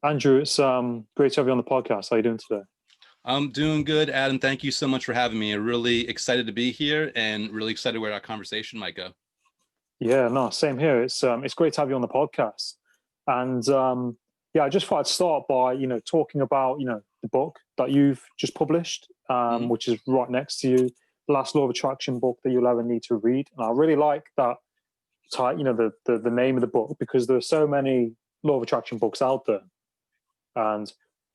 Andrew, it's great to have you on the podcast. How are you doing today? I'm doing good, Adam. Thank you so much for having me. I'm really excited to be here and really excited where our conversation might go. Yeah, no, same here. It's great to have you on the podcast. And yeah, I just thought I'd start by talking about the book that you've just published, Mhm. which is right next to you, the last Law of Attraction book that you'll ever need to read. And I really like that the name of the book, because there are so many Law of Attraction books out there. And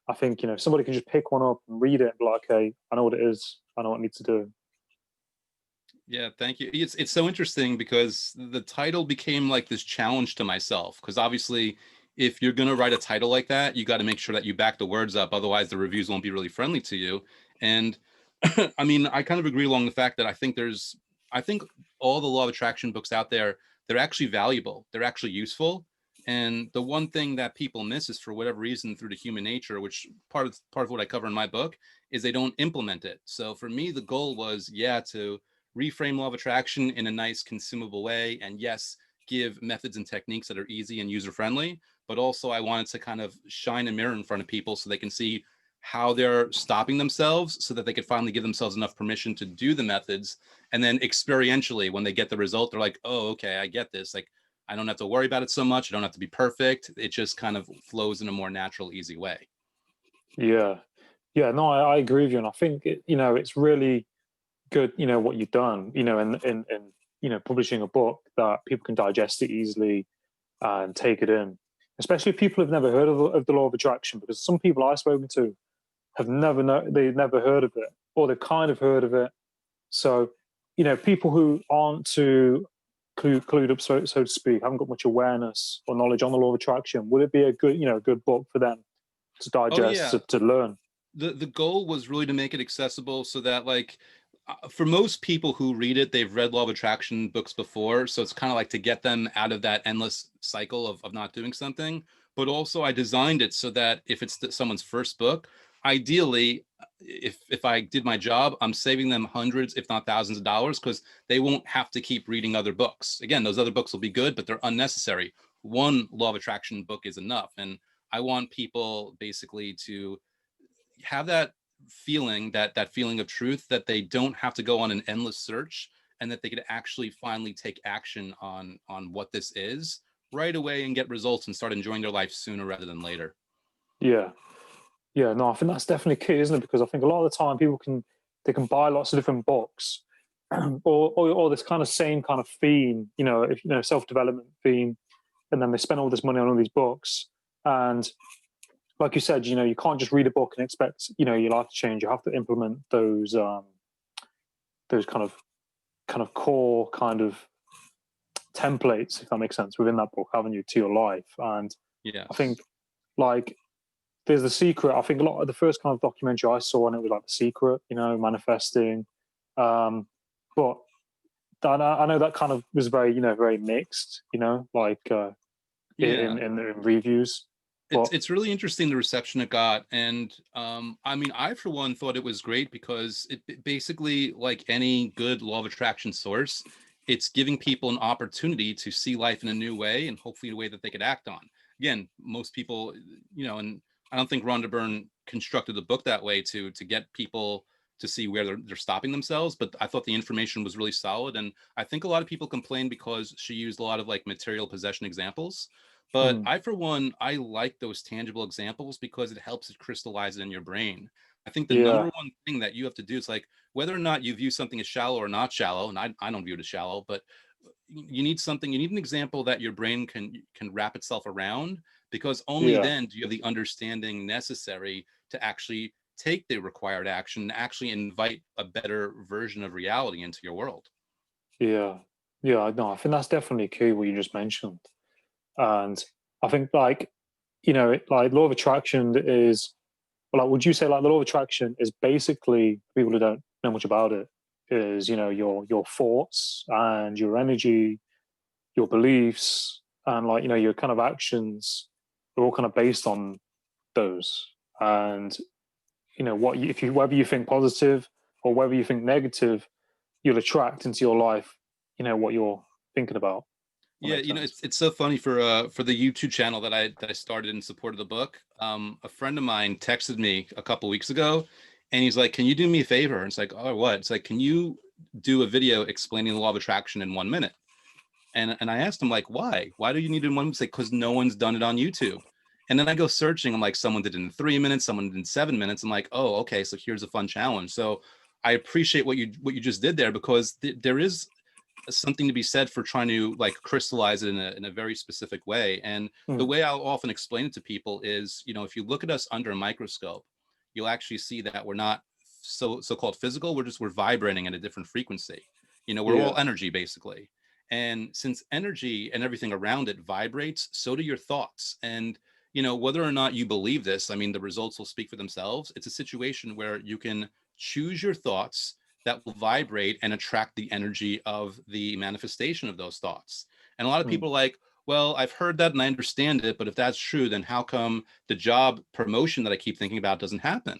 I think somebody can just pick one up and read it and be like, okay, I know what it is, I know what I need to do. Yeah, thank you. It's so interesting because the title became like this challenge to myself. Because obviously, if you're gonna write a title like that, you got to make sure that you back the words up. Otherwise, the reviews won't be really friendly to you. And I mean, I kind of agree along the fact that I think all the law of attraction books out there, they're actually valuable. They're actually useful. And the one thing that people miss is, for whatever reason, through the human nature, which part of what I cover in my book, is they don't implement it. So for me, the goal was, yeah, to reframe law of attraction in a nice, consumable way. And yes, give methods and techniques that are easy and user friendly. But also, I wanted to kind of shine a mirror in front of people so they can see how they're stopping themselves so that they could finally give themselves enough permission to do the methods. And then experientially, when they get the result, they're like, oh, okay, I get this. Like, I don't have to worry about it so much. I don't have to be perfect. It just kind of flows in a more natural, easy way. Yeah, yeah, no, I agree with you, and I think it's really good, what you've done, in publishing a book that people can digest it easily and take it in, especially if people have never heard of the law of attraction, because some people I've spoken to have they've never heard of it, or they've kind of heard of it. So, people who aren't too clued up, so to speak, haven't got much awareness or knowledge on the law of attraction, would it be a good, good book for them to Oh, digest, yeah. to learn? The goal was really to make it accessible so that, like, for most people who read it, they've read law of attraction books before, so it's kind of like to get them out of that endless cycle of not doing something. But also, I designed it so that if it's someone's first book, ideally, if I did my job, I'm saving them hundreds, if not thousands of dollars, because they won't have to keep reading other books. Again, those other books will be good, but they're unnecessary. One law of attraction book is enough. And I want people basically to have that feeling of truth, that they don't have to go on an endless search, and that they could actually finally take action on what this is right away and get results and start enjoying their life sooner rather than later. Yeah. Yeah, no, I think that's definitely key, isn't it? Because I think a lot of the time people can buy lots of different books, or this kind of same kind of theme, if self development theme, and then they spend all this money on all these books, and like you said, you can't just read a book and expect your life to change. You have to implement those kind of core kind of templates, if that makes sense, within that book, haven't you, to your life? And I think, Yes. like, there's The Secret. I think a lot of the first kind of documentary I saw, and it was like The Secret, manifesting. But I know that kind of was very, very mixed, like Yeah. in reviews. It's But it's really interesting, the reception it got. And I mean, I for one thought it was great because it basically, like any good law of attraction source, it's giving people an opportunity to see life in a new way, and hopefully a way that they could act on. Again, most people, and I don't think Rhonda Byrne constructed the book that way to get people to see where they're stopping themselves. But I thought the information was really solid, and I think a lot of people complained because she used a lot of like material possession examples. But mm, I, for one, I like those tangible examples because it helps it crystallize it in your brain. I think the number yeah, one thing that you have to do is, like, whether or not you view something as shallow or not shallow, and I don't view it as shallow, but you need an example that your brain can wrap itself around, because only yeah, then do you have the understanding necessary to actually take the required action and actually invite a better version of reality into your world. yeah, yeah. No, I think that's definitely key, what you just mentioned. And I think, like, like law of attraction is, well, like, would you say like the law of attraction is basically, people who don't know much about it, is your thoughts and your energy, your beliefs, and, like, your kind of actions are all kind of based on those. And what if you whether you think positive or whether you think negative, you'll attract into your life what you're thinking about. That Yeah, makes sense. it's so funny for the YouTube channel that I started in support of the book. A friend of mine texted me a couple weeks ago, and he's like, "Can you do me a favor?" And it's like, "Oh, what?" It's like, "Can you do a video explaining the law of attraction in 1 minute?" And I asked him, like, why? Why do you need it in 1 minute? He's like, because no one's done it on YouTube. And then I go searching. I'm like, someone did it in 3 minutes, someone did it in 7 minutes. I'm like, oh, okay, so here's a fun challenge. So I appreciate what you just did there, because there is something to be said for trying to like crystallize it in a very specific way. And the Mm. way I'll often explain it to people is, if you look at us under a microscope, you'll actually see that we're not so-called physical. We're vibrating at a different frequency. We're all Yeah. energy basically. And since energy and everything around it vibrates, so do your thoughts. And whether or not you believe this, I mean, the results will speak for themselves. It's a situation where you can choose your thoughts that will vibrate and attract the energy of the manifestation of those thoughts. And a lot of Mm. people are like, well, I've heard that and I understand it, but if that's true, then how come the job promotion that I keep thinking about doesn't happen?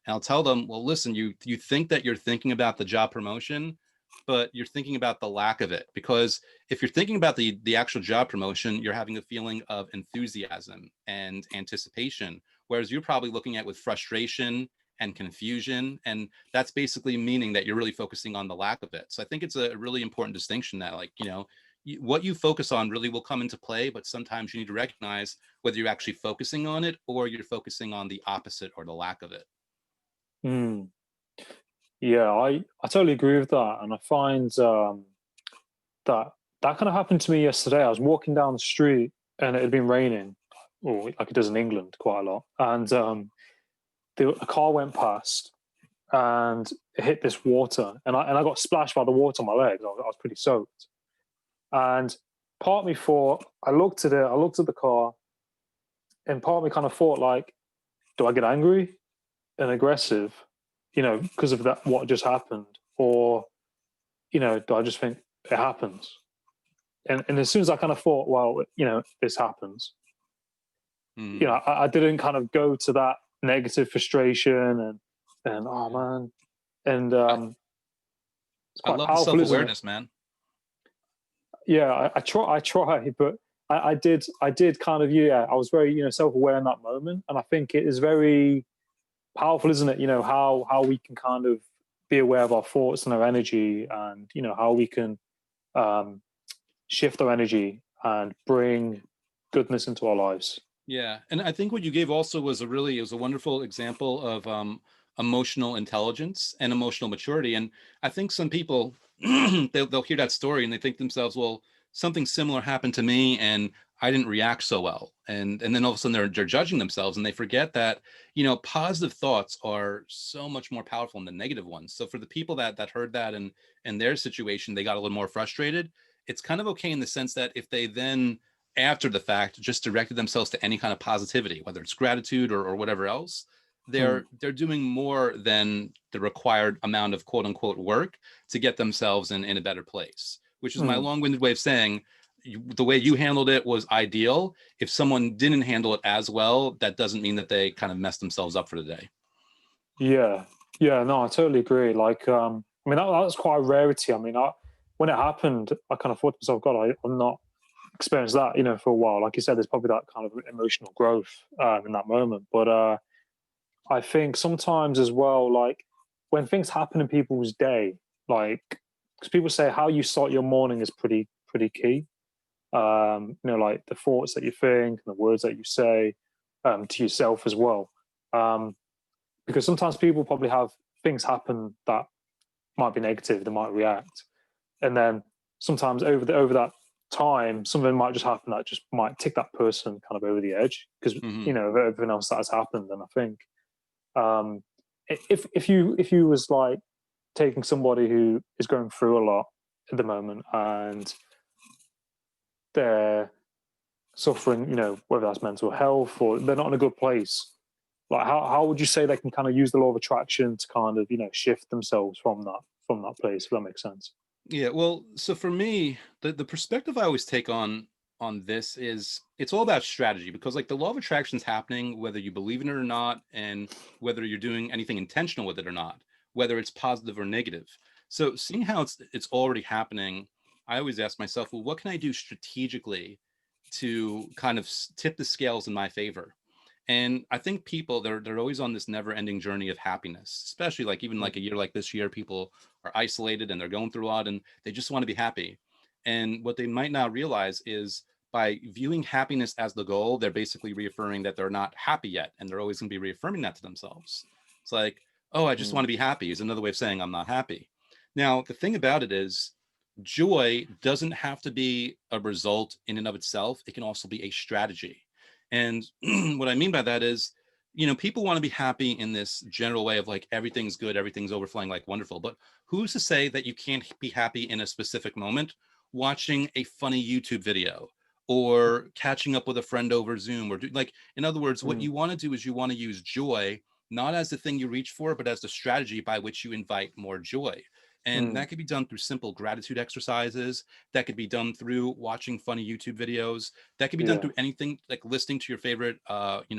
And I'll tell them, well, listen, you think that you're thinking about the job promotion, but you're thinking about the lack of it. Because if you're thinking about the actual job promotion, you're having a feeling of enthusiasm and anticipation, whereas you're probably looking at with frustration and confusion. And that's basically meaning that you're really focusing on the lack of it. So I think it's a really important distinction that, like, what you focus on really will come into play, but sometimes you need to recognize whether you're actually focusing on it or you're focusing on the opposite or the lack of it. Mm. Yeah, I totally agree with that, and I find that that kind of happened to me yesterday. I was walking down the street, and it had been raining, or like it does in England quite a lot, and a car went past, and it hit this water, and I got splashed by the water on my legs. I was pretty soaked, and part of me thought, I looked at the car, and part of me kind of thought, like, do I get angry and aggressive, because of that what just happened, or do I just think it happens? And as soon as I kind of thought, well, this happens, Mm, I didn't kind of go to that negative frustration and oh yeah. man, and I, it's I quite love the powerful, isn't it? self-awareness, man. Yeah, I try, but I did kind of, yeah, I was very self-aware in that moment, and I think it is very powerful, isn't it? How we can kind of be aware of our thoughts and our energy, and how we can um, shift our energy and bring goodness into our lives. Yeah, and I think what you gave also it was a wonderful example of emotional intelligence and emotional maturity. And I think some people they'll hear that story and they think to themselves, well, something similar happened to me and I didn't react so well. And then all of a sudden they're judging themselves and they forget that positive thoughts are so much more powerful than negative ones. So for the people that heard that and in their situation they got a little more frustrated, it's kind of okay in the sense that if they then after the fact just directed themselves to any kind of positivity, whether it's gratitude or whatever else, Hmm. they're doing more than the required amount of quote unquote work to get themselves in a better place, which is my Hmm. long-winded way of saying the way you handled it was ideal. If someone didn't handle it as well, that doesn't mean that they kind of messed themselves up for the day. Yeah, yeah, no, I totally agree. Like, I mean, that's quite a rarity. I mean, when it happened, I kind of thought to myself, God, I'm not experienced that, for a while. Like you said, there's probably that kind of emotional growth in that moment. But I think sometimes as well, like when things happen in people's day, like because people say how you start your morning is pretty key. Like the thoughts that you think and the words that you say to yourself as well. Um, because sometimes people probably have things happen that might be negative, they might react, and then sometimes over that time, something might just happen that just might tick that person kind of over the edge because Hmm. of everything else that has happened. And I think um, if you was like taking somebody who is going through a lot at the moment and they're suffering, whether that's mental health or they're not in a good place, like how would you say they can kind of use the law of attraction to kind of shift themselves from that place, if that makes sense? Yeah, well, so for me, the perspective I always take on this is it's all about strategy, because like the law of attraction is happening whether you believe in it or not, and whether you're doing anything intentional with it or not, whether it's positive or negative. So seeing how it's already happening, I always ask myself, well, what can I do strategically to kind of tip the scales in my favor? And I think people, they're always on this never ending journey of happiness, especially like even like a year like this year, people are isolated and they're going through a lot and they just want to be happy. And what they might not realize is by viewing happiness as the goal, they're basically reaffirming that they're not happy yet. And they're always going to be reaffirming that to themselves. It's like, oh, I just want Mm. to be happy is another way of saying I'm not happy. Now, the thing about it is, joy doesn't have to be a result in and of itself. It can also be a strategy. And what I mean by that is, people want to be happy in this general way of like everything's good, everything's overflowing, like wonderful. But who's to say that you can't be happy in a specific moment watching a funny YouTube video or catching up with a friend over Zoom or like, in other words, what Mm. you want to do is you want to use joy not as the thing you reach for, but as the strategy by which you invite more joy. And Mm. that could be done through simple gratitude exercises. That could be done through watching funny YouTube videos. That could be done Yeah. through anything like listening to your favorite,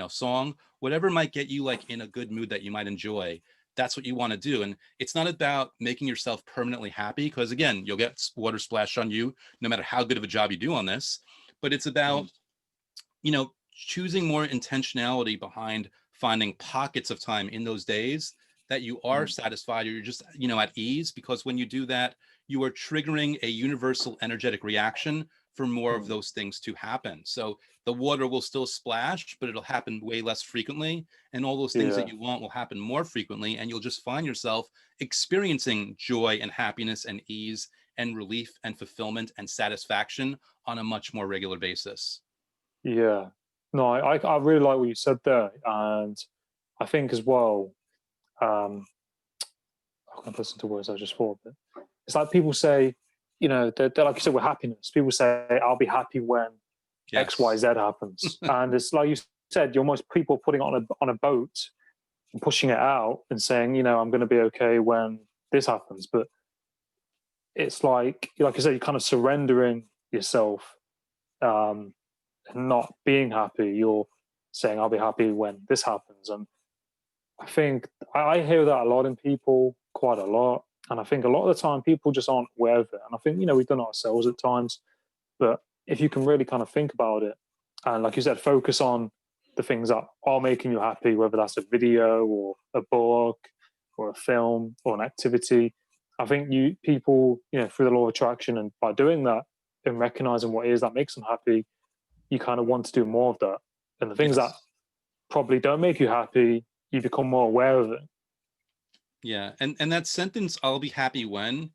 song, whatever might get you like in a good mood that you might enjoy. That's what you want to do. And it's not about making yourself permanently happy, because again, you'll get water splashed on you no matter how good of a job you do on this. But it's about, Mm. choosing more intentionality behind finding pockets of time in those days that you are Mm. satisfied or you're just, at ease, because when you do that, you are triggering a universal energetic reaction for more of Mm. those things to happen. So the water will still splash, but it'll happen way less frequently. And all those things that Yeah. you want will happen more frequently. And you'll just find yourself experiencing joy and happiness and ease and relief and fulfillment and satisfaction on a much more regular basis. Yeah. No, I really like what you said there, and I think as well. I can't listen to words I just thought, but it's like people say, they're like you said with happiness. People say, "I'll be happy when X, Y, Yes. Z happens," and it's like you said, you're almost people putting it on a boat and pushing it out and saying, "I'm going to be okay when this happens." But it's like I said, you're kind of surrendering yourself, um, and not being happy. You're saying, "I'll be happy when this happens," and I think I hear that a lot in people, quite a lot. And I think a lot of the time people just aren't aware of it. And I think, we've done it ourselves at times. But if you can really kind of think about it and, like you said, focus on the things that are making you happy, whether that's a video or a book or a film or an activity, I think people, through the law of attraction and by doing that and recognizing what it is that makes them happy, you kind of want to do more of that. And the things that Yes. probably don't make you happy, you become more aware of it. Yeah. And that sentence, I'll be happy when,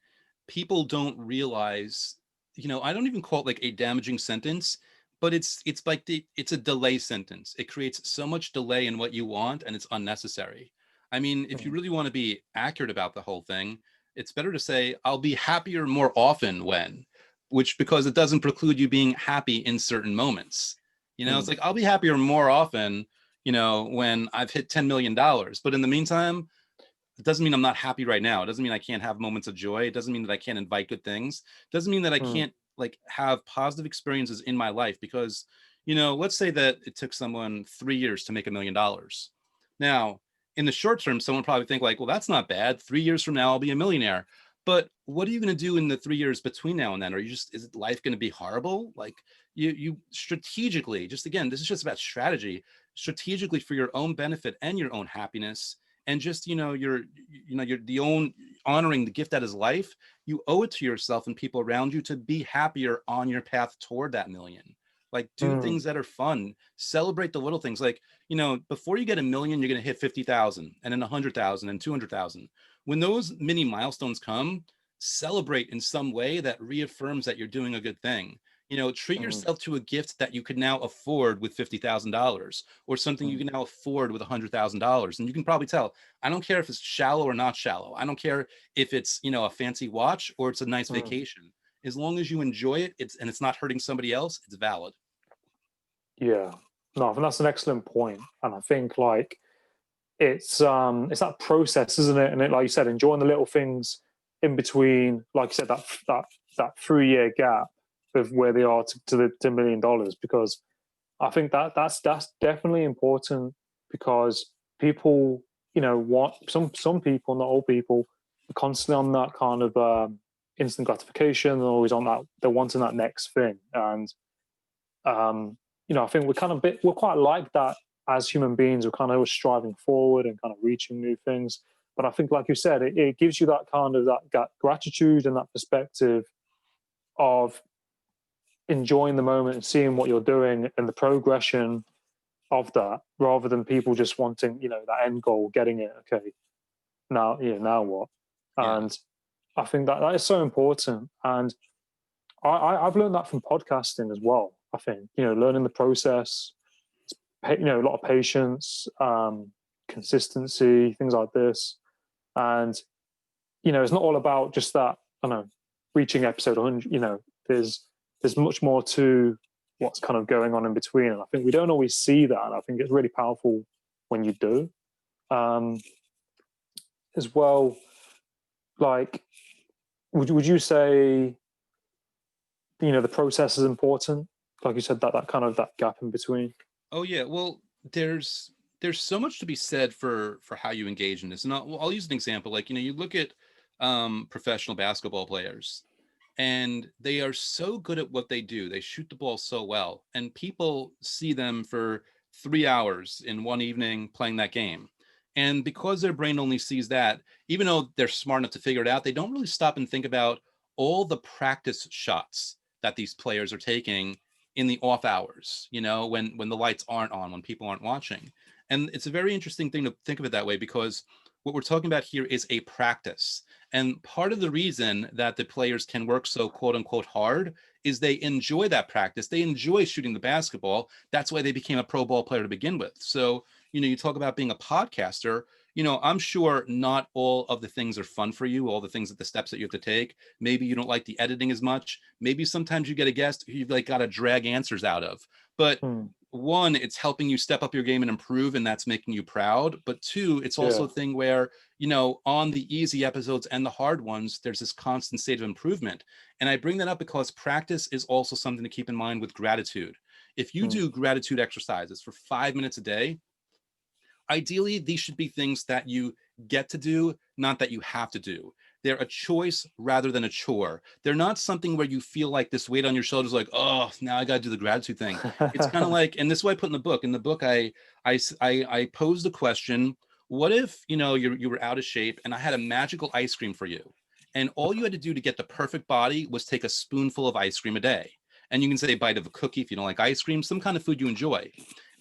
people don't realize, I don't even call it like a damaging sentence, but it's like it's a delay sentence. It creates so much delay in what you want and it's unnecessary. I mean, if you Mm. really want to be accurate about the whole thing, it's better to say, I'll be happier more often when, which because it doesn't preclude you being happy in certain moments. It's Mm. like, I'll be happier more often, when I've hit $10 million. But in the meantime, it doesn't mean I'm not happy right now. It doesn't mean I can't have moments of joy. It doesn't mean that I can't invite good things. It doesn't mean that I Mm. can't like have positive experiences in my life because, let's say that it took someone 3 years to make $1 million. Now, in the short term, someone probably think like, well, that's not bad. 3 years from now, I'll be a millionaire. But what are you going to do in the 3 years between now and then? Is life going to be horrible? Like you strategically, just again, this is just about strategy, strategically for your own benefit and your own happiness and just you're the own honoring the gift that is life. You owe it to yourself and people around you to be happier on your path toward that million. Like do Mm. things that are fun, celebrate the little things. Like before you get 1 million you're going to hit 50,000 and then 100,000 and 200,000. When those mini milestones come, celebrate in some way that reaffirms that you're doing a good thing. Treat Mm. yourself to a gift that you could now afford with $50,000 or something you Mm. can now afford with $100,000. And you can probably tell, I don't care if it's shallow or not shallow. I don't care if it's, a fancy watch or it's a nice Mm. vacation. As long as you enjoy it, it's not hurting somebody else, it's valid. Yeah. No, I think that's an excellent point. And I think it's that process, isn't it? And like you said, enjoying the little things in between, like you said, that 3 year gap of where they are to the $1 million, because I think that's definitely important because people, want some people, not all people, are constantly on that kind of instant gratification. They're always on that. They're wanting that next thing, and I think we're quite like that as human beings. We're kind of always striving forward and kind of reaching new things. But I think, like you said, it gives you that kind of that gratitude and that perspective of enjoying the moment and seeing what you're doing and the progression of that, rather than people just wanting, that end goal, getting it. Okay, now what? Yeah. And I think that is so important. And I've learned that from podcasting as well. I think, learning the process, a lot of patience, consistency, things like this. And, it's not all about just that, I don't know, reaching episode 100. There's much more to what's kind of going on in between. And I think we don't always see that. And I think it's really powerful when you do. As well, like, would you say, the process is important? Like you said, that kind of that gap in between. Oh yeah. Well, there's so much to be said for how you engage in this. And I'll use an example. Like, you look at professional basketball players, and they are so good at what they do. They shoot the ball so well, and people see them for 3 hours in one evening playing that game. And because their brain only sees that, even though they're smart enough to figure it out, they don't really stop and think about all the practice shots that these players are taking in the off hours, when the lights aren't on, when people aren't watching. And it's a very interesting thing to think of it that way, because what we're talking about here is a practice. And part of the reason that the players can work so quote unquote hard is they enjoy that practice. They enjoy shooting the basketball. That's why they became a pro ball player to begin with. So, you talk about being a podcaster, I'm sure not all of the things are fun for you, all the steps that you have to take. Maybe you don't like the editing as much. Maybe sometimes you get a guest who you've got to drag answers out of. But one, it's helping you step up your game and improve, and that's making you proud. But two, it's also a thing where, on the easy episodes and the hard ones, there's this constant state of improvement. And I bring that up because practice is also something to keep in mind with gratitude. If you do gratitude exercises for 5 minutes a day, ideally, these should be things that you get to do, not that you have to do. They're a choice rather than a chore. They're not something where you feel like this weight on your shoulders, like, oh, now I got to do the gratitude thing. It's kind of like, and this is what I put in the book. In the book, I posed the question: what if you were out of shape and I had a magical ice cream for you, and all you had to do to get the perfect body was take a spoonful of ice cream a day? And you can say a bite of a cookie if you don't like ice cream, some kind of food you enjoy.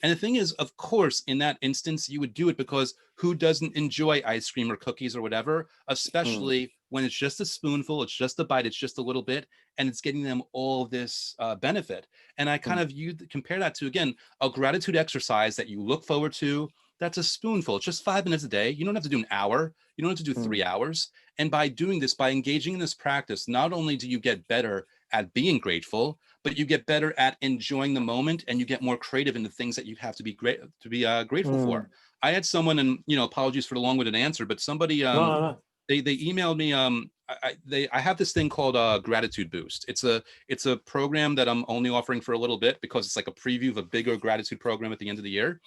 And the thing is, of course, in that instance, you would do it because who doesn't enjoy ice cream or cookies or whatever, especially when it's just a spoonful, it's just a bite, it's just a little bit, and it's getting them all this benefit. And I kind of compare that to, again, a gratitude exercise that you look forward to. That's a spoonful. It's just 5 minutes a day. You don't have to do an hour. You don't have to do 3 hours. And by doing this, by engaging in this practice, not only do you get better at being grateful, but you get better at enjoying the moment, and you get more creative in the things that you have to be grateful for. I had someone, and apologies for the long-winded answer, but somebody No. they emailed me. I have this thing called Gratitude Boost. It's a program that I'm only offering for a little bit because it's like a preview of a bigger gratitude program at the end of the year.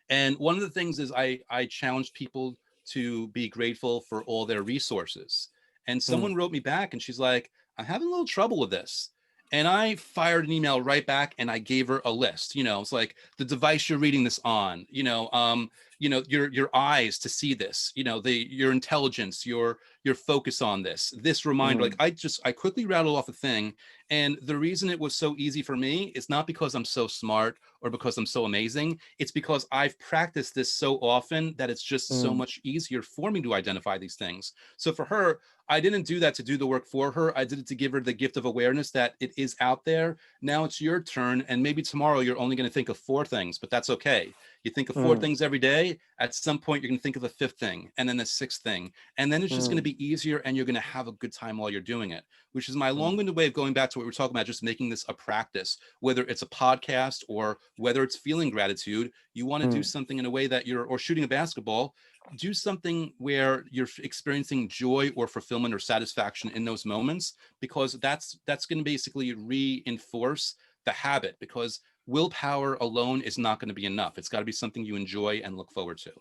And one of the things is I challenge people to be grateful for all their resources. And someone wrote me back and she's like, I'm having a little trouble with this. And I fired an email right back and I gave her a list. It's like the device you're reading this on, your eyes to see this, your intelligence, your focus on this reminder. Like I quickly rattled off a thing. And the reason it was so easy for me is not because I'm so smart or because I'm so amazing. It's because I've practiced this so often that it's just so much easier for me to identify these things. So for her, I didn't do that to do the work for her. I did it to give her the gift of awareness that it is out there. Now it's your turn. And maybe tomorrow you're only going to think of 4 things, but that's okay. You think of 4 things every day. At some point, you're going to think of the 5th thing and then the 6th thing. And then it's just going to be easier and you're going to have a good time while you're doing it, which is my long-winded way of going back to what we were talking about, just making this a practice, whether it's a podcast or whether it's feeling gratitude. You want to do something in a way that or shooting a basketball, do something where you're experiencing joy or fulfillment or satisfaction in those moments, because that's going to basically reinforce the habit, because willpower alone is not going to be enough. It's got to be something you enjoy and look forward to.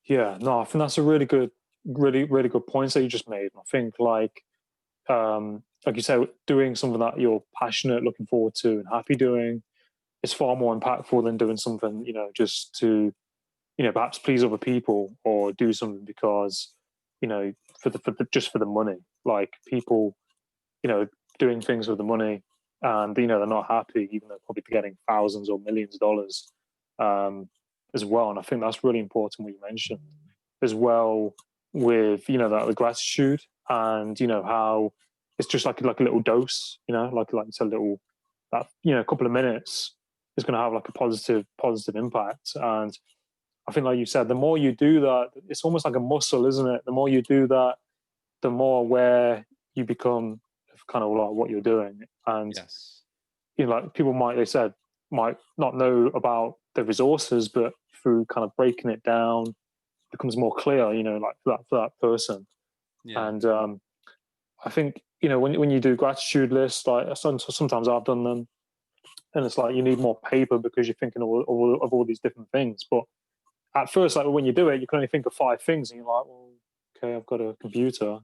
Yeah, no, I think that's a really good really, really good points that you just made. I think like you said, doing something that you're passionate, looking forward to, and happy doing is far more impactful than doing something, just to, perhaps please other people or do something because, just for the money. Like people, doing things with the money and, they're not happy, even though probably getting thousands or millions of dollars as well. And I think that's really important what you mentioned as well with, the gratitude and, how it's just like a little dose, like it's a little, that, a couple of minutes is going to have like a positive impact. And I think, like you said, the more you do that, it's almost like a muscle, isn't it? The more you do that, the more aware you become of kind of like what you're doing. And, Yes. like people might not know about the resources, but through kind of breaking it down, it becomes more clear, like for that person. Yeah. And I think, when you do gratitude lists, like sometimes I've done them, and it's like you need more paper because you're thinking of all these different things. But at first, like when you do it, you can only think of 5 things, and you're like, well, okay, I've got a computer,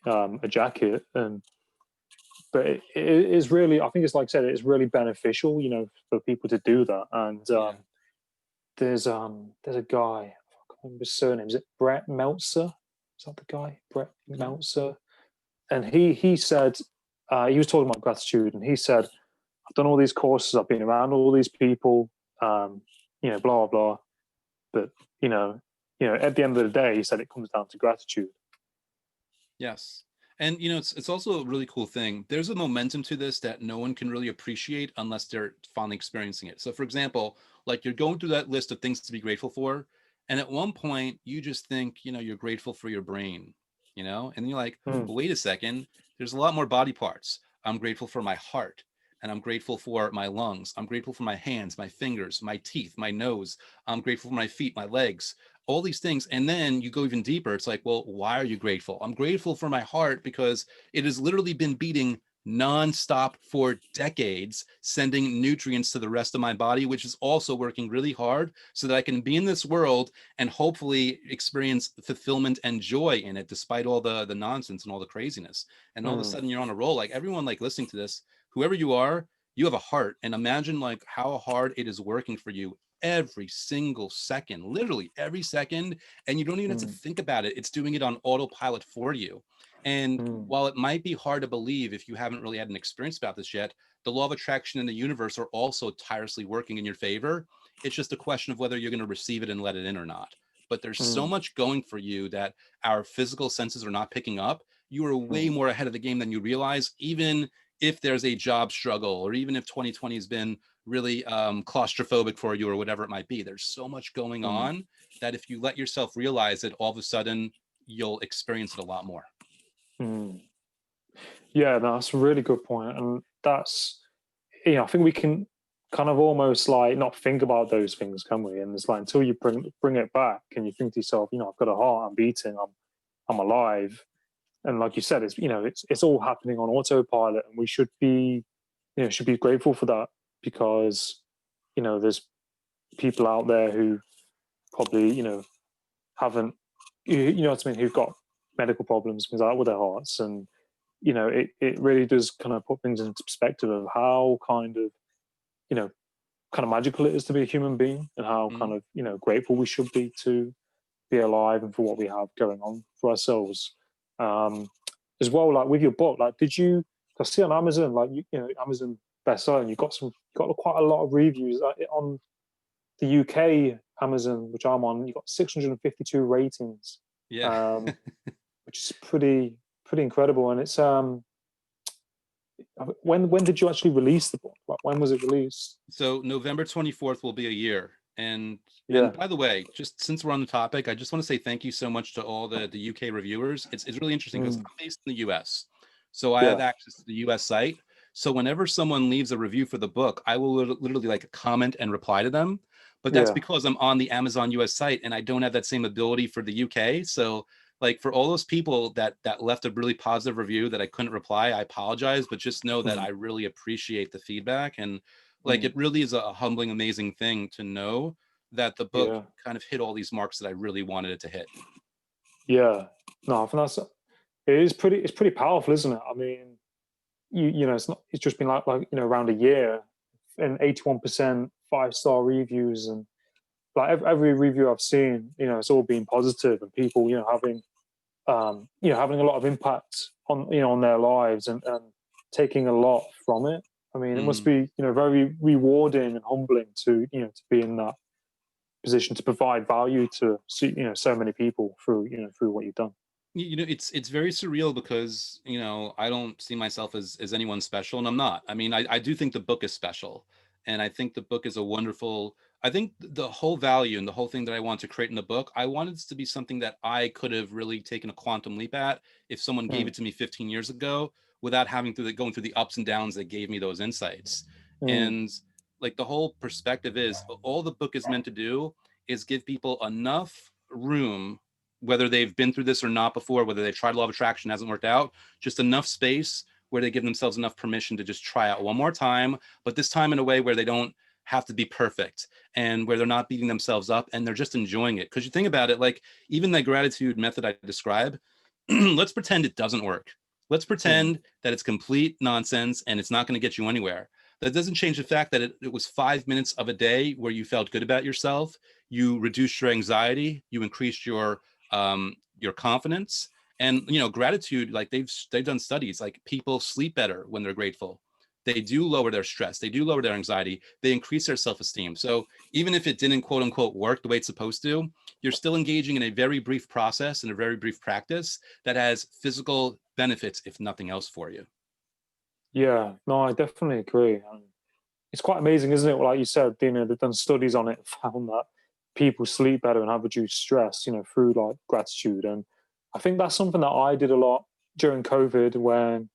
and, a jacket, but it is really, I think it's like I said, it's really beneficial, for people to do that. And there's a guy, I can't remember his surname. Is it Brett Meltzer? Is that the guy, Brett Meltzer? And he said, he was talking about gratitude, and he said, I've done all these courses, I've been around all these people, blah blah blah. But at the end of the day, he said it comes down to gratitude. Yes. And it's also a really cool thing. There's a momentum to this that no one can really appreciate unless they're finally experiencing it. So for example, like you're going through that list of things to be grateful for, and at one point you just think, you're grateful for your brain, and you're like, well, wait a second, there's a lot more body parts. I'm grateful for my heart, and I'm grateful for my lungs. I'm grateful for my hands, my fingers, my teeth, my nose. I'm grateful for my feet, my legs, all these things. And then you go even deeper. It's like, well, why are you grateful? I'm grateful for my heart because it has literally been beating nonstop for decades, sending nutrients to the rest of my body, which is also working really hard so that I can be in this world and hopefully experience fulfillment and joy in it, despite all the nonsense and all the craziness. And all of a sudden you're on a roll. Like everyone like listening to this, whoever you are, you have a heart, and imagine like how hard it is working for you every single second, literally every second. And you don't even have to think about it. It's doing it on autopilot for you. And while it might be hard to believe if you haven't really had an experience about this yet, the law of attraction and the universe are also tirelessly working in your favor. It's just a question of whether you're going to receive it and let it in or not. But there's so much going for you that our physical senses are not picking up. You are way more ahead of the game than you realize, even if there's a job struggle, or even if 2020 has been really claustrophobic for you, or whatever it might be. There's so much going on that if you let yourself realize it, all of a sudden you'll experience it a lot more. Yeah, that's a really good point. And that's, I think we can kind of almost like not think about those things, can we? And it's like until you bring it back and you think to yourself, I've got a heart, I'm beating, I'm alive. And like you said, it's all happening on autopilot, and we should be grateful for that, because there's people out there who probably haven't, what I mean, who've got medical problems, things like that, with their hearts. And it really does kind of put things into perspective of how kind of magical it is to be a human being, and how kind of grateful we should be to be alive and for what we have going on for ourselves. As well, like with your book, like I see on Amazon, like Amazon bestseller, and you got quite a lot of reviews on the UK Amazon, which I'm on. You got 652 ratings, which is pretty incredible. And it's when did you actually release the book? Like, when was it released? So November 24th will be a year. And by the way, just since we're on the topic, I just want to say thank you so much to all the UK reviewers. It's really interesting because I'm based in the US. So I have access to the US site. So whenever someone leaves a review for the book, I will literally like comment and reply to them. But that's because I'm on the Amazon US site, and I don't have that same ability for the UK. So like for all those people that left a really positive review that I couldn't reply, I apologize, but just know that I really appreciate the feedback. And like it really is a humbling, amazing thing to know that the book kind of hit all these marks that I really wanted it to hit. Yeah. No, I think it's pretty powerful, isn't it? I mean, it's just been like around a year, and 81% 5-star reviews, and like every review I've seen, it's all been positive, and people, having a lot of impact on their lives, and taking a lot from it. I mean, it must Mm. be, very rewarding and humbling to be in that position to provide value to so many people through what you've done. It's very surreal because I don't see myself as anyone special, and I'm not. I mean, I do think the book is special, and I think the book is a wonderful. I think the whole value and the whole thing that I want to create in the book, I wanted it to be something that I could have really taken a quantum leap at if someone gave Mm, it to me 15 years ago without having to going through the ups and downs that gave me those insights. mm, And like the whole perspective is all the book is meant to do is give people enough room, whether they've been through this or not before, whether they've tried law of attraction, hasn't worked out, just enough space where they give themselves enough permission to just try out one more time, but this time in a way where they don't have to be perfect and where they're not beating themselves up and they're just enjoying it. Because you think about it, like even the gratitude method I describe, let's pretend it doesn't work. Let's mm. pretend that it's complete nonsense and it's not going to get you anywhere. That doesn't change the fact that it was 5 minutes of a day where you felt good about yourself. You reduced your anxiety. You increased your confidence. And gratitude, like they've done studies, like people sleep better when they're grateful. They do lower their stress, they do lower their anxiety, they increase their self-esteem. So even if it didn't quote unquote work the way it's supposed to, you're still engaging in a very brief process and a very brief practice that has physical benefits, if nothing else, for you. Yeah, no, I definitely agree. And it's quite amazing, isn't it? Well, like you said, they've done studies on it and found that people sleep better and have reduced stress, through like gratitude. And I think that's something that I did a lot during COVID when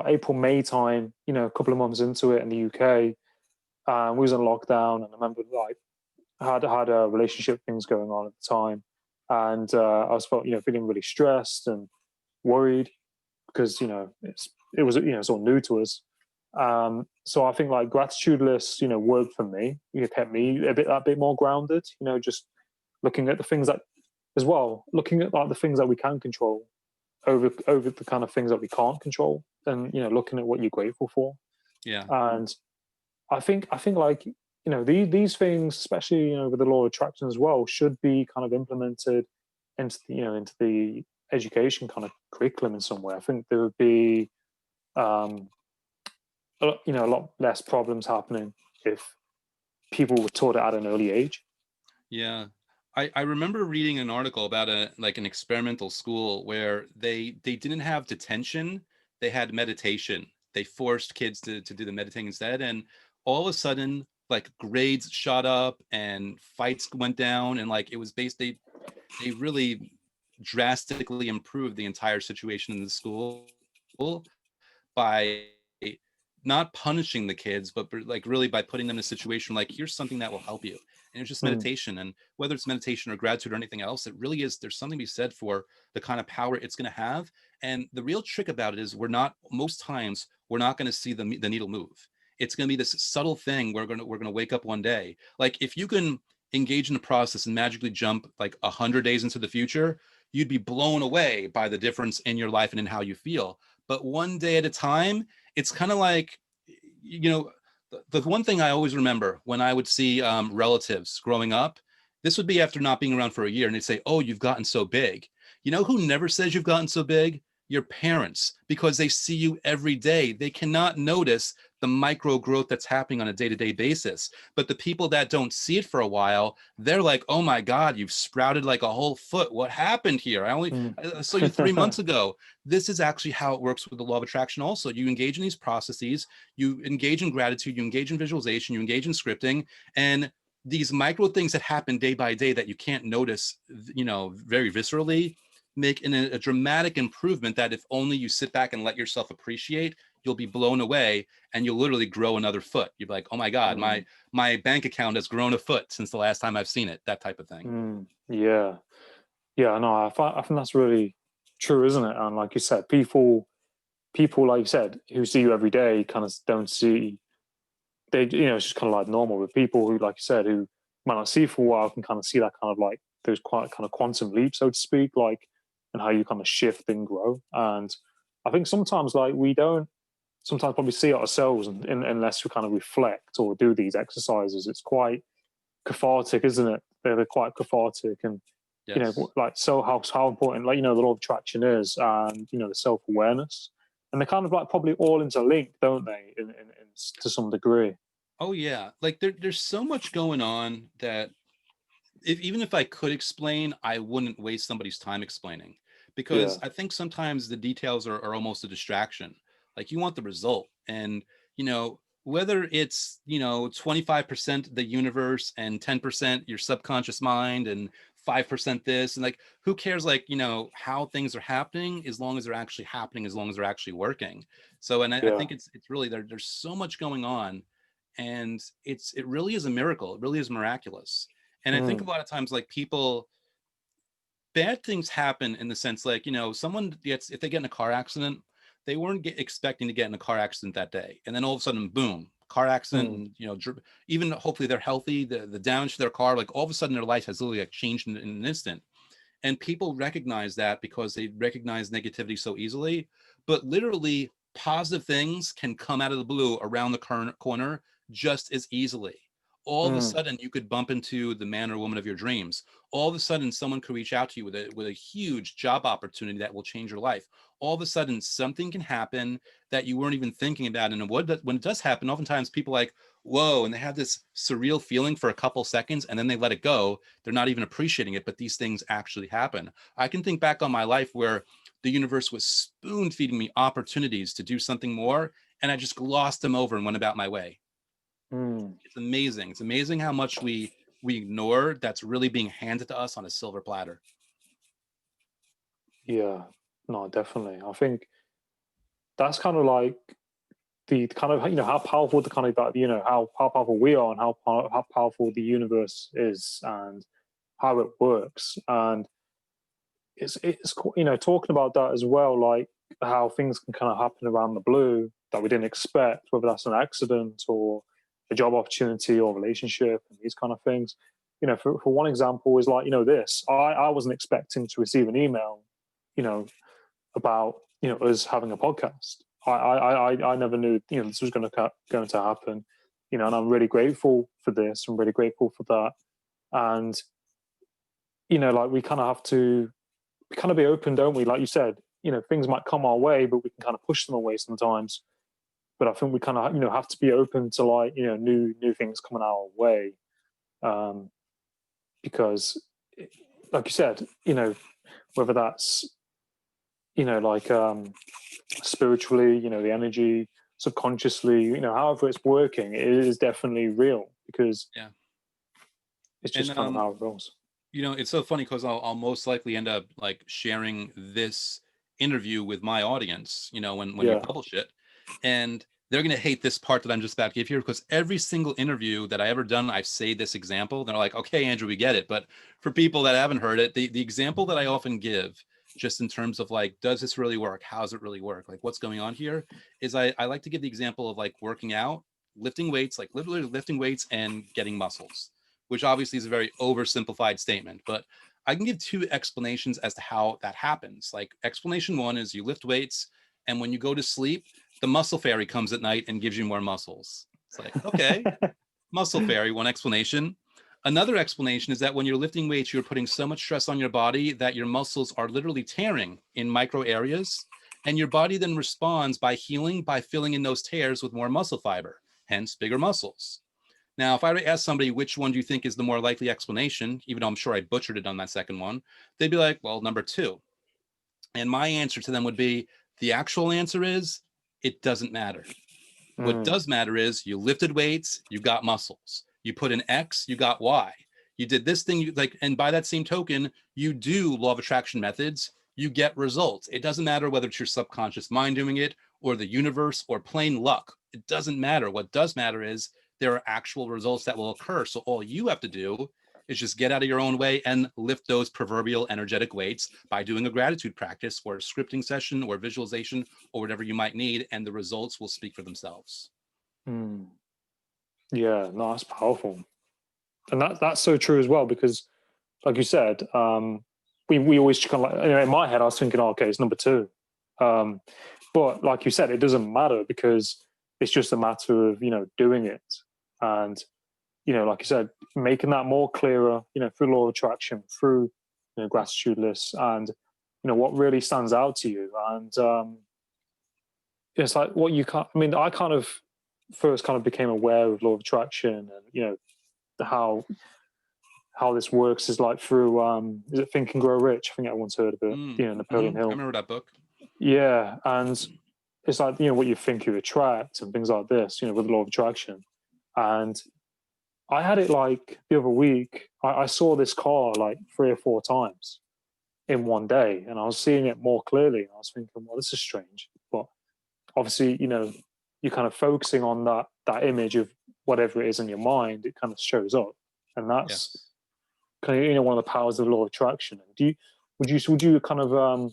April, May time, a couple of months into it in the UK, we was in lockdown, and I remember like I had a relationship things going on at the time, and I was feeling really stressed and worried because it's all new to us. So I think like gratitude lists, worked for me. It kept me a bit more grounded. Just looking at the things that, as well, looking at like the things that we can control over the kind of things that we can't control, and looking at what you're grateful for. Yeah. And I think like these things, especially with the law of attraction as well, should be kind of implemented into the education kind of curriculum in some way. I think there would be um, a lot less problems happening if people were taught it at an early age. Yeah. I remember reading an article about an experimental school where they didn't have detention, they had meditation. They forced kids to do the meditating instead. And all of a sudden, like grades shot up and fights went down. And like it was they really drastically improved the entire situation in the school by not punishing the kids, but like really by putting them in a situation like, here's something that will help you. And it's just Mm, meditation. And whether it's meditation or gratitude or anything else, it really is, there's something to be said for the kind of power it's going to have. And the real trick about it is most times we're not going to see the needle move. It's going to be this subtle thing. We're going to wake up one day. Like if you can engage in the process and magically jump like 100 days into the future, you'd be blown away by the difference in your life and in how you feel. But one day at a time, it's kind of like, the one thing I always remember when I would see relatives growing up, this would be after not being around for a year, and they'd say, "Oh, you've gotten so big." You know who never says you've gotten so big? Your parents, because they see you every day. They cannot notice the micro growth that's happening on a day-to-day basis. But the people that don't see it for a while, they're like, "Oh my God, you've sprouted like a whole foot. What happened here? mm. I saw you 3 months ago." This is actually how it works with the law of attraction. Also, you engage in these processes, you engage in gratitude, you engage in visualization, you engage in scripting, and these micro things that happen day by day that you can't notice, very viscerally, make a dramatic improvement that if only you sit back and let yourself appreciate, you'll be blown away and you'll literally grow another foot. You're like, oh my God, Mm, my bank account has grown a foot since the last time I've seen it, that type of thing. yeah, yeah. No, I think that's really true, isn't it? And like you said, people like you said who see you every day kind of don't see, they it's just kind of like normal. With people who, like you said, who might not see you for a while, can kind of see that kind of like those quite kind of quantum leaps, so to speak, like, and how you kind of shift and grow. And I think sometimes like we don't sometimes probably see it ourselves, unless we kind of reflect or do these exercises. It's quite cathartic, isn't it? They're quite cathartic, and Yes. like, so how important, like, the law of attraction is, and the self-awareness, and they're kind of like probably all interlinked, don't they, to some degree. Oh yeah. Like there's so much going on that even if I could explain, I wouldn't waste somebody's time explaining, because Yeah. I think sometimes the details are almost a distraction. Like you want the result. And, whether it's, 25% the universe and 10% your subconscious mind and 5% this, and like, who cares, like, how things are happening, as long as they're actually happening, as long as they're actually working. So, and I Yeah. think it's really there's so much going on, and it really is a miracle. It really is miraculous. And I think a Mm. lot of times, like people, bad things happen in the sense, like, someone gets, if they get in a car accident, they weren't expecting to get in a car accident that day. And then all of a sudden, boom, car accident. Mm. And, even hopefully they're healthy, the damage to their car, like all of a sudden their life has literally like changed in an instant. And people recognize that because they recognize negativity so easily. But literally, positive things can come out of the blue around the current corner just as easily. All of a Mm. sudden, you could bump into the man or woman of your dreams. All of a sudden, someone could reach out to you with a huge job opportunity that will change your life. All of a sudden, something can happen that you weren't even thinking about. And when it does happen, oftentimes people like, whoa, and they have this surreal feeling for a couple seconds, and then they let it go. They're not even appreciating it, but these things actually happen. I can think back on my life where the universe was spoon feeding me opportunities to do something more, and I just glossed them over and went about my way. Mm. It's amazing. It's amazing how much we ignore that's really being handed to us on a silver platter. Yeah. No, definitely. I think that's kind of like the kind of, how powerful the kind of that, how powerful we are, and how powerful the universe is, and how it works. And it's talking about that as well, like how things can kind of happen around the blue that we didn't expect, whether that's an accident or a job opportunity or relationship, and these kind of things. For one example is like, this, I wasn't expecting to receive an email, you know about us having a podcast. I never knew this was going to happen, and I'm really grateful for this. I'm really grateful for that. And like, we kind of have to kind of be open, don't we? Like you said, things might come our way, but we can kind of push them away sometimes. But I think we kind of have to be open to, like, new things coming our way, um, because, like you said, whether that's like, spiritually, the energy, subconsciously, however it's working, it is definitely real, because Yeah. it's And just kind of how it rolls. it's so funny because I'll most likely end up like sharing this interview with my audience, when you Yeah. publish it. And they're going to hate this part that I'm just about to give here, because every single interview that I ever done, I say this example. They're like, okay, Andrew, we get it. But for people that haven't heard it, the example that I often give, just in terms of like, does this really work? How does it really work? Like, what's going on here is I like to give the example of like working out, lifting weights, like literally lifting weights and getting muscles, which obviously is a very oversimplified statement, but I can give two explanations as to how that happens. Like, explanation one is you lift weights, and when you go to sleep, the muscle fairy comes at night and gives you more muscles. It's like, okay, muscle fairy, one explanation. Another explanation is that when you're lifting weights, you're putting so much stress on your body that your muscles are literally tearing in micro areas. And your body then responds by healing, by filling in those tears with more muscle fiber, hence bigger muscles. Now, if I were to ask somebody which one do you think is the more likely explanation, even though I'm sure I butchered it on that second one, they'd be like, well, number two. And my answer to them would be, the actual answer is, it doesn't matter. What Mm. does matter is you lifted weights, you got muscles. You put an X, you got Y. You did this thing, and by that same token, you do law of attraction methods, you get results. It doesn't matter whether it's your subconscious mind doing it or the universe or plain luck. It doesn't matter. What does matter is there are actual results that will occur. So all you have to do is just get out of your own way and lift those proverbial energetic weights by doing a gratitude practice or a scripting session or visualization or whatever you might need, and the results will speak for themselves. Mm. Yeah, no, that's powerful, and that's so true as well, because like you said, we always kind of like, in my head, I was thinking, oh, okay, it's number 2. But like you said, it doesn't matter because it's just a matter of, doing it. And, like you said, making that more clearer, through law of attraction, through, gratitude lists and, what really stands out to you. And it's like what you can't, I mean, I kind of first kind of became aware of law of attraction and, how this works is like through is it Think and Grow Rich? I think everyone's heard of it. Napoleon Hill. I remember that book. Yeah, and it's like what you think you attract and things like this. With the law of attraction. And I had it like the other week. I saw this car like 3 or 4 times in one day, and I was seeing it more clearly. And I was thinking, well, this is strange. But obviously, you're kind of focusing on that image of whatever it is in your mind. It kind of shows up, and that's kind of one of the powers of the law of attraction. Would you kind of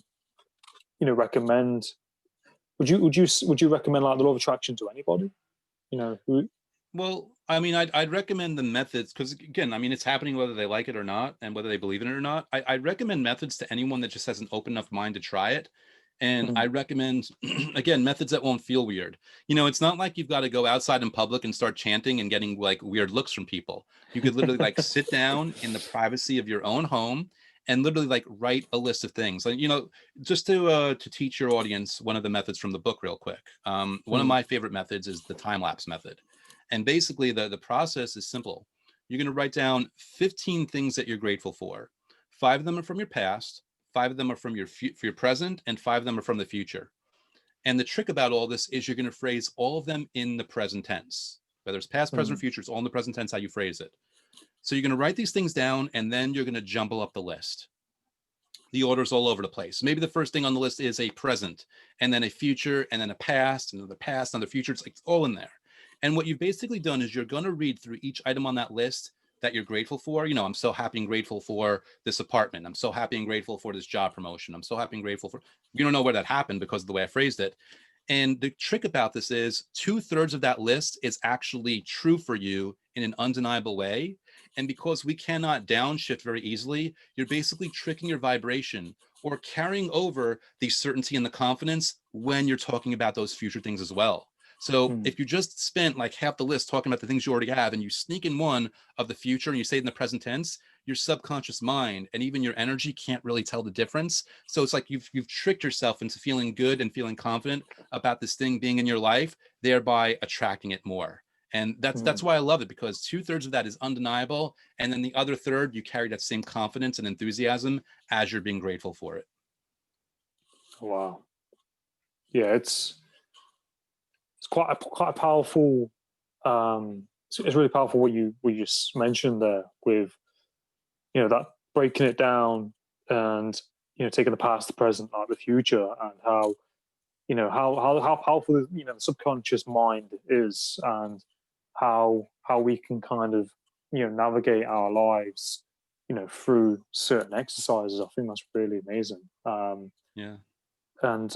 recommend? Would you recommend like the law of attraction to anybody? Well, I mean, I'd recommend the methods because, again, I mean, it's happening whether they like it or not and whether they believe in it or not. I'd recommend methods to anyone that just has an open enough mind to try it. And I recommend, again, methods that won't feel weird. It's not like you've got to go outside in public and start chanting and getting like weird looks from people. You could literally like sit down in the privacy of your own home and literally like write a list of things. Like, just to teach your audience one of the methods from the book real quick. One of my favorite methods is the time lapse method. And basically the process is simple. You're going to write down 15 things that you're grateful for. 5 of them are from your past, 5 of them are from your present, and 5 of them are from the future. And the trick about all this is you're going to phrase all of them in the present tense. Whether it's past, present, or future, it's all in the present tense how you phrase it. So you're going to write these things down, and then you're going to jumble up the list. The order's all over the place. Maybe the first thing on the list is a present, and then a future, and then a past, another future. It's like it's all in there. And what you've basically done is you're going to read through each item on that list that you're grateful for. I'm so happy and grateful for this apartment. I'm so happy and grateful for this job promotion. I'm so happy and grateful for, you don't know where that happened because of the way I phrased it. And the trick about this is 2/3 of that list is actually true for you in an undeniable way. And because we cannot downshift very easily, you're basically tricking your vibration or carrying over the certainty and the confidence when you're talking about those future things as well. So if you just spent like half the list talking about the things you already have and you sneak in one of the future and you say it in the present tense, your subconscious mind and even your energy can't really tell the difference. So it's like you've tricked yourself into feeling good and feeling confident about this thing being in your life, thereby attracting it more. And that's why I love it, because 2/3 of that is undeniable. And then the other third, you carry that same confidence and enthusiasm as you're being grateful for it. Wow. Yeah, it's quite a powerful. It's really powerful what you just mentioned there with, that breaking it down and taking the past, the present, like the future, and how how powerful the subconscious mind is, and how we can kind of navigate our lives through certain exercises. I think that's really amazing. Yeah. And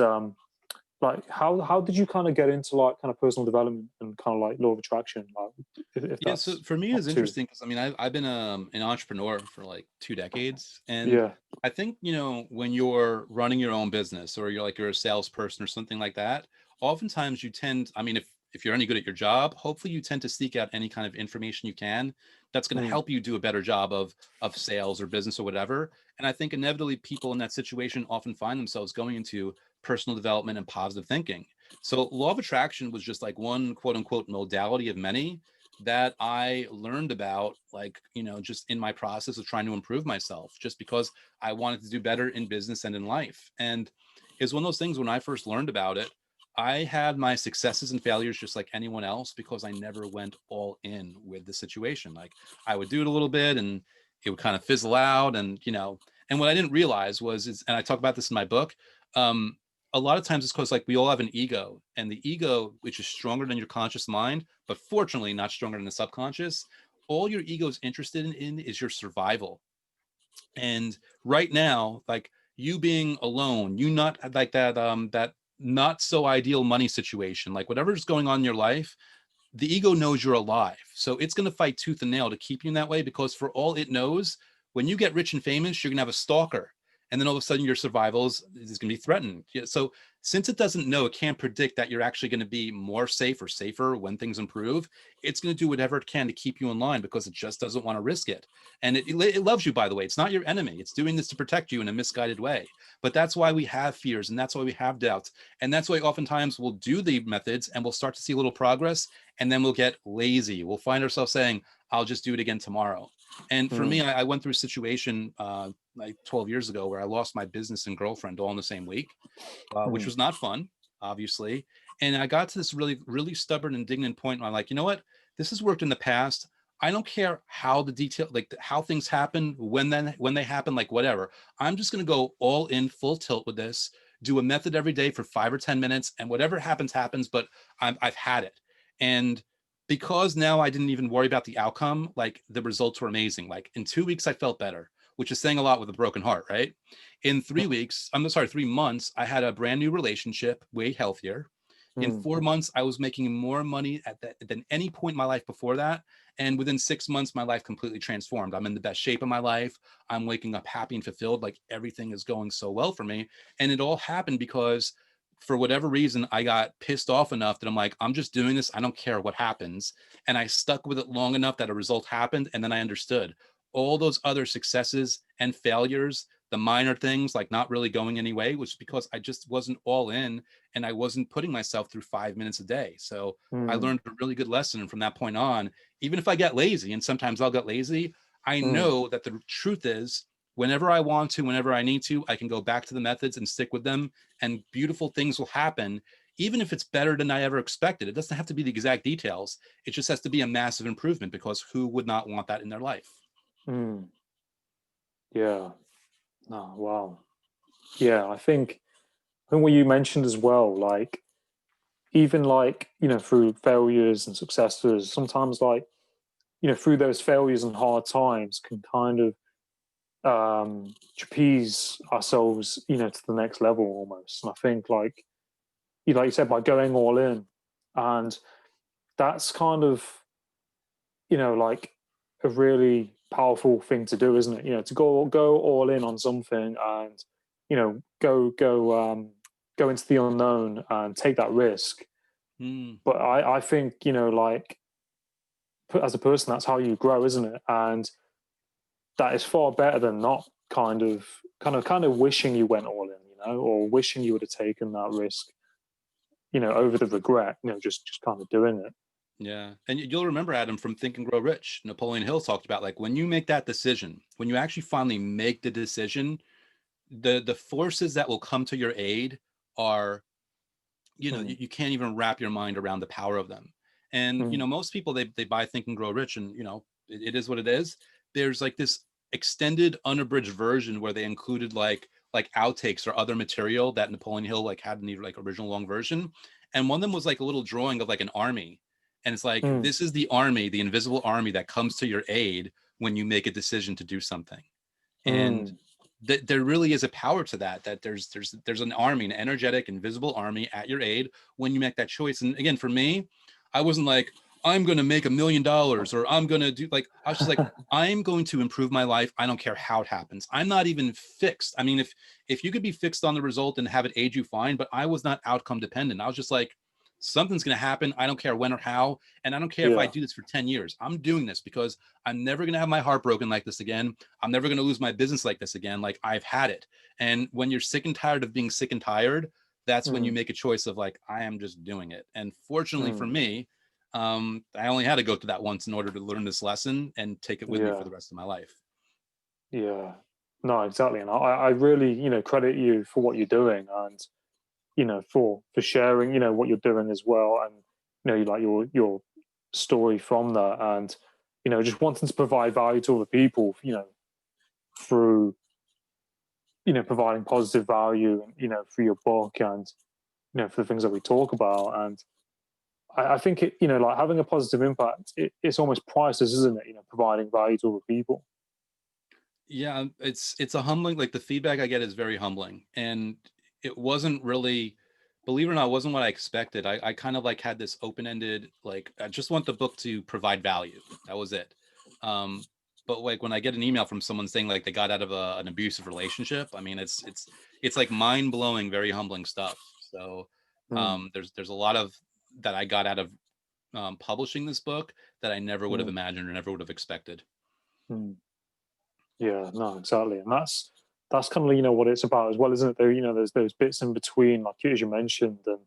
like how did you kind of get into like kind of personal development and kind of like law of attraction? Like, if Yeah, so for me it's interesting because I mean I've been an entrepreneur for like 2 decades, and I think when you're running your own business or you're a salesperson or something like that, oftentimes you tend, I mean, if you're any good at your job, hopefully you tend to seek out any kind of information you can that's going to help you do a better job of sales or business or whatever. And I think inevitably people in that situation often find themselves going into personal development and positive thinking. So law of attraction was just like one quote unquote modality of many that I learned about, like, just in my process of trying to improve myself, just because I wanted to do better in business and in life. And it's one of those things, when I first learned about it, I had my successes and failures just like anyone else, because I never went all in with the situation. Like I would do it a little bit and it would kind of fizzle out. And, and what I didn't realize was, and I talk about this in my book, a lot of times it's because like we all have an ego, and the ego, which is stronger than your conscious mind, but fortunately not stronger than the subconscious, all your ego is interested in is your survival. And right now, like you being alone, you not like that not so ideal money situation, like whatever's going on in your life, the ego knows you're alive. So it's going to fight tooth and nail to keep you in that way, because for all it knows, When you get rich and famous, you're gonna have a stalker, and then all of a sudden your survival is going to be threatened. So since it doesn't know, it can't predict that you're actually going to be more safe or safer when things improve. It's going to do whatever it can to keep you in line because it just doesn't want to risk it. And it loves you, by the way. It's not your enemy. It's doing this to protect you in a misguided way. But that's why we have fears, and that's why we have doubts. And that's why oftentimes we'll do the methods and we'll start to see a little progress, and then we'll get lazy. We'll find ourselves saying, I'll just do it again tomorrow. And for me, I went through a situation like 12 years ago where I lost my business and girlfriend all in the same week, which was not fun, obviously. And I got to this really, really stubborn, indignant point where I'm like, you know what? This has worked in the past. I don't care how the detail, like how things happen, when they happen, like whatever. I'm just going to go all in, full tilt with this, do a method every day for 5 or 10 minutes, and whatever happens, happens. But I've had it. And because now I didn't even worry about the outcome, like the results were amazing. Like in 2 weeks, I felt better, which is saying a lot with a broken heart, right? In 3 weeks, 3 months, I had a brand new relationship, way healthier. In 4 months, I was making more money than any point in my life before that. And within 6 months, my life completely transformed. I'm in the best shape of my life. I'm waking up happy and fulfilled. Like everything is going so well for me. And it all happened because for whatever reason, I got pissed off enough that I'm like, I'm just doing this. I don't care what happens. And I stuck with it long enough that a result happened. And then I understood all those other successes and failures, the minor things like not really going any way, was because I just wasn't all in and I wasn't putting myself through 5 minutes a day. So I learned a really good lesson. And from that point on, even if I get lazy, and sometimes I'll get lazy, I know that the truth is whenever I want to, whenever I need to, I can go back to the methods and stick with them, and beautiful things will happen, even if it's better than I ever expected. It doesn't have to be the exact details. It just has to be a massive improvement, because who would not want that in their life? Yeah. Oh, wow. Yeah, I think what you mentioned as well, like even like, through failures and successes, sometimes like, through those failures and hard times can kind of trapeze ourselves, to the next level almost. And I think like you said, by going all in, and that's kind of, like a really powerful thing to do, isn't it? To go all in on something, and go into the unknown and take that risk. But I think, like as a person, that's how you grow, isn't it? And that is far better than not kind of wishing you went all in, or wishing you would have taken that risk, over the regret, just kind of doing it. Yeah. And you'll remember, Adam, from Think and Grow Rich, Napoleon Hill talked about, like, when you make that decision, when you actually finally make the decision, the forces that will come to your aid are, you can't even wrap your mind around the power of them. And, most people, they buy Think and Grow Rich, and, it is what it is. There's like this extended unabridged version where they included like outtakes or other material that Napoleon Hill like had in the like original long version. And one of them was like a little drawing of like an army. And it's like, this is the army, the invisible army that comes to your aid when you make a decision to do something. And there really is a power to that, that there's an army, an energetic, invisible army at your aid when you make that choice. And again, for me, I wasn't like, I'm going to make $1 million, or I'm going to do, like, I was just like, I'm going to improve my life. I don't care how it happens. I'm not even fixed. I mean, if you could be fixed on the result and have it aid you, fine, but I was not outcome dependent. I was just like, something's going to happen. I don't care when or how. And I don't care if I do this for 10 years. I'm doing this because I'm never going to have my heart broken like this again. I'm never going to lose my business like this again. Like, I've had it. And when you're sick and tired of being sick and tired, that's when you make a choice of like, I am just doing it. And fortunately for me, I only had to go through that once in order to learn this lesson and take it with me for the rest of my life. Yeah, no, exactly. And I really, credit you for what you're doing, and, for sharing, what you're doing as well. And, like your story from that, and, just wanting to provide value to other people, through, providing positive value, and, through your book, and, for the things that we talk about. And I think it, like having a positive impact, it's almost priceless, isn't it? Providing value to other people. Yeah, it's a humbling, like the feedback I get is very humbling. And it wasn't really, believe it or not, it wasn't what I expected. I kind of like had this open-ended, like, I just want the book to provide value. That was it. But like when I get an email from someone saying like they got out of an abusive relationship, I mean, it's like mind blowing, very humbling stuff. So Mm, there's a lot of that I got out of publishing this book that I never would have mm, imagined or never would have expected. mm. Yeah, no, exactly, and that's kind of what it's about as well, isn't it? There, there's those bits in between, like as you mentioned, and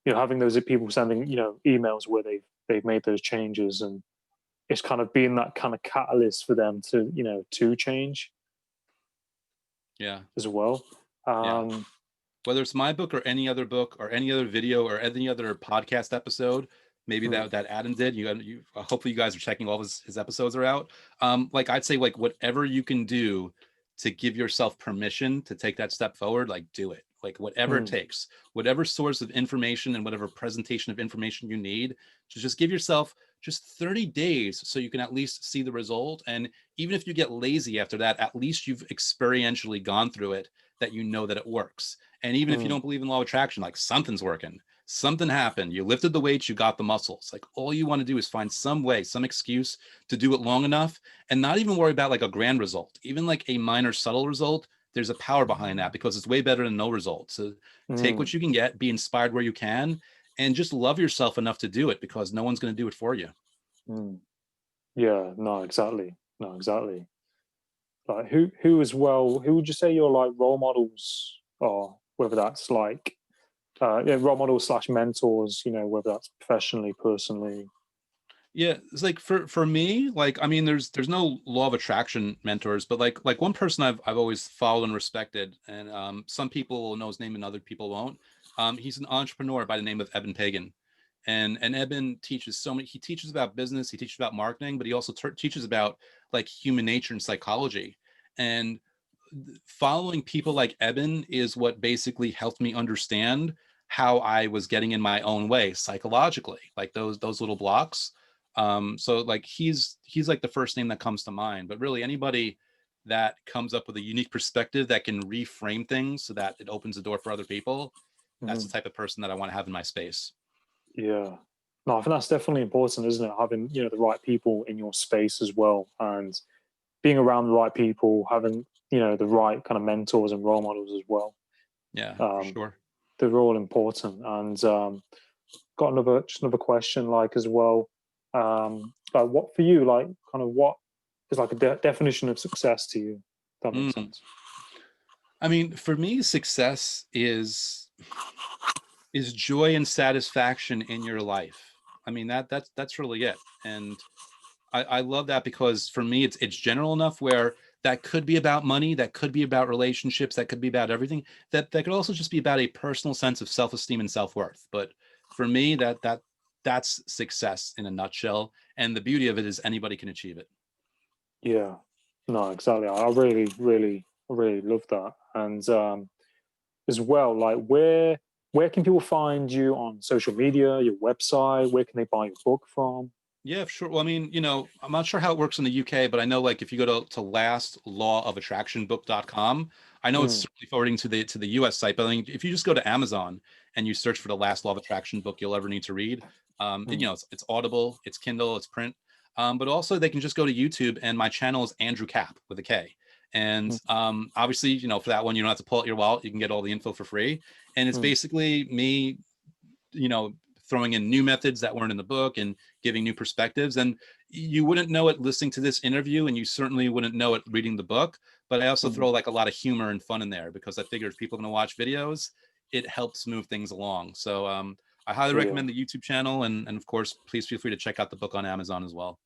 having those people sending emails where they've made those changes, and it's kind of being that kind of catalyst for them to to change Yeah, as well. yeah. Um, Whether it's my book or any other book or any other video or any other podcast episode, maybe mm, that Adam did. You hopefully you guys are checking all his episodes are out. Like I'd say, like whatever you can do to give yourself permission to take that step forward, like do it. Like whatever it mm, takes, whatever source of information and whatever presentation of information you need, to just give yourself just 30 days so you can at least see the result. And even if you get lazy after that, at least you've experientially gone through it, that you know that it works. And even if you mm, don't believe in law of attraction, like something's working, something happened, you lifted the weights, you got the muscles. Like all you want to do is find some way, some excuse to do it long enough and not even worry about like a grand result, even like a minor subtle result. There's a power behind that because it's way better than no result. So take mm, what you can get, be inspired where you can, and just love yourself enough to do it because no one's going to do it for you. mm. Yeah, no, exactly, no, exactly. Like who as well? Who would you say your like role models are? Whether that's like yeah, role models slash mentors. Whether that's professionally, personally. Yeah, it's like for me, like I mean, there's no law of attraction mentors, but like one person I've always followed and respected, and some people will know his name and other people won't. He's an entrepreneur by the name of Eben Pagan, and Eben teaches so many. He teaches about business, he teaches about marketing, but he also teaches about like human nature and psychology. And following people like Eben is what basically helped me understand how I was getting in my own way psychologically, like those little blocks. So like he's like the first name that comes to mind, but really anybody that comes up with a unique perspective that can reframe things so that it opens the door for other people, that's the Mhm. type of person that I want to have in my space. Yeah. No, I think that's definitely important, isn't it? Having the right people in your space as well, and being around the right people, having the right kind of mentors and role models as well. Yeah, for Um, sure. they're all important. And got another question, like as well. Like what for you? Like kind of what is like a definition of success to you? If that makes Mm. sense. I mean, for me, success is joy and satisfaction in your life. I mean that's really it. And I love that because for me it's general enough where that could be about money, that could be about relationships, that could be about everything. That could also just be about a personal sense of self-esteem and self-worth. But for me, that's success in a nutshell. And the beauty of it is anybody can achieve it. Yeah. No, exactly. I really love that. And as well, like where can people find you on social media, your website? Where can they buy your book from? Yeah, sure. Well, I mean, I'm not sure how it works in the UK, but I know like if you go to lastlawofattractionbook.com, I know it's Mm, certainly forwarding to the US site, but I mean, if you just go to Amazon and you search for the last law of attraction book you'll ever need to read, mm, it's Audible, it's Kindle, it's print. But also they can just go to YouTube and my channel is Andrew Kap with a K. And mm, obviously, for that one, you don't have to pull out your wallet. You can get all the info for free. And it's mm, basically me throwing in new methods that weren't in the book and giving new perspectives. And you wouldn't know it listening to this interview, and you certainly wouldn't know it reading the book. But I also mm. throw like a lot of humor and fun in there because I figure if people are going to watch videos, it helps move things along. So I highly Yeah, recommend the YouTube channel, and of course, please feel free to check out the book on Amazon as well.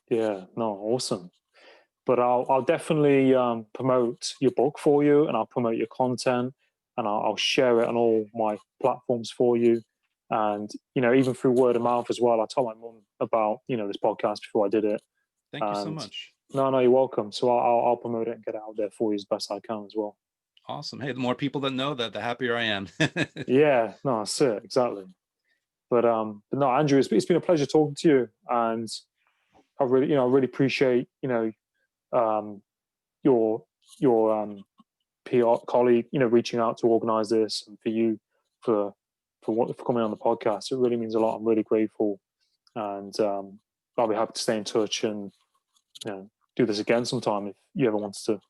yeah. No, awesome. But I'll definitely promote your book for you, and I'll promote your content, and I'll share it on all my platforms for you. And even through word of mouth as well. I told my mum about this podcast before I did it, Thank you so and much. no, you're welcome. So I'll promote it and get it out there for you as best I can as well. Awesome. Hey, the more people that know that, the happier I am. Yeah, no, that's it exactly. But no, Andrew, it's been a pleasure talking to you, and I really appreciate um, your PR colleague, reaching out to organize this, and for you for coming on the podcast. It really means a lot. I'm really grateful, and I'll be happy to stay in touch and do this again sometime if you ever wanted to.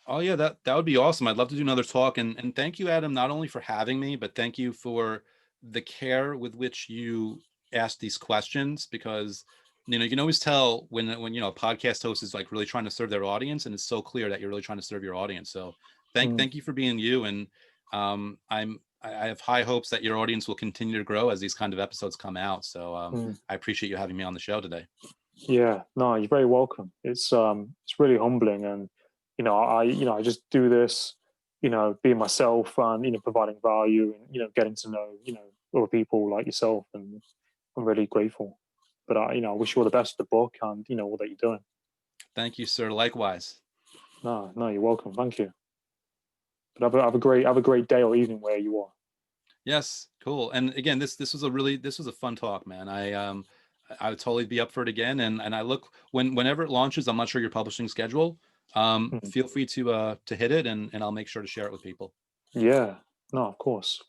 Oh yeah, that would be awesome. I'd love to do another talk. And thank you, Adam, not only for having me, but thank you for the care with which you ask these questions, because you can always tell when a podcast host is like really trying to serve their audience, and it's so clear that you're really trying to serve your audience. So thank you for being you. And I have high hopes that your audience will continue to grow as these kind of episodes come out. So I appreciate you having me on the show today. Yeah, no, you're very welcome. It's really humbling, and I just do this, being myself, and providing value, and getting to know other people like yourself, and I'm really grateful. But I wish you all the best with the book and all that you're doing. Thank you, sir. Likewise. No, you're welcome. Thank you. But have a great day or evening where you are. Yes, cool. And again, this was a fun talk, man. I would totally be up for it again. And I look whenever it launches, I'm not sure your publishing schedule. Feel free to hit it, and I'll make sure to share it with people. Yeah, no, of course.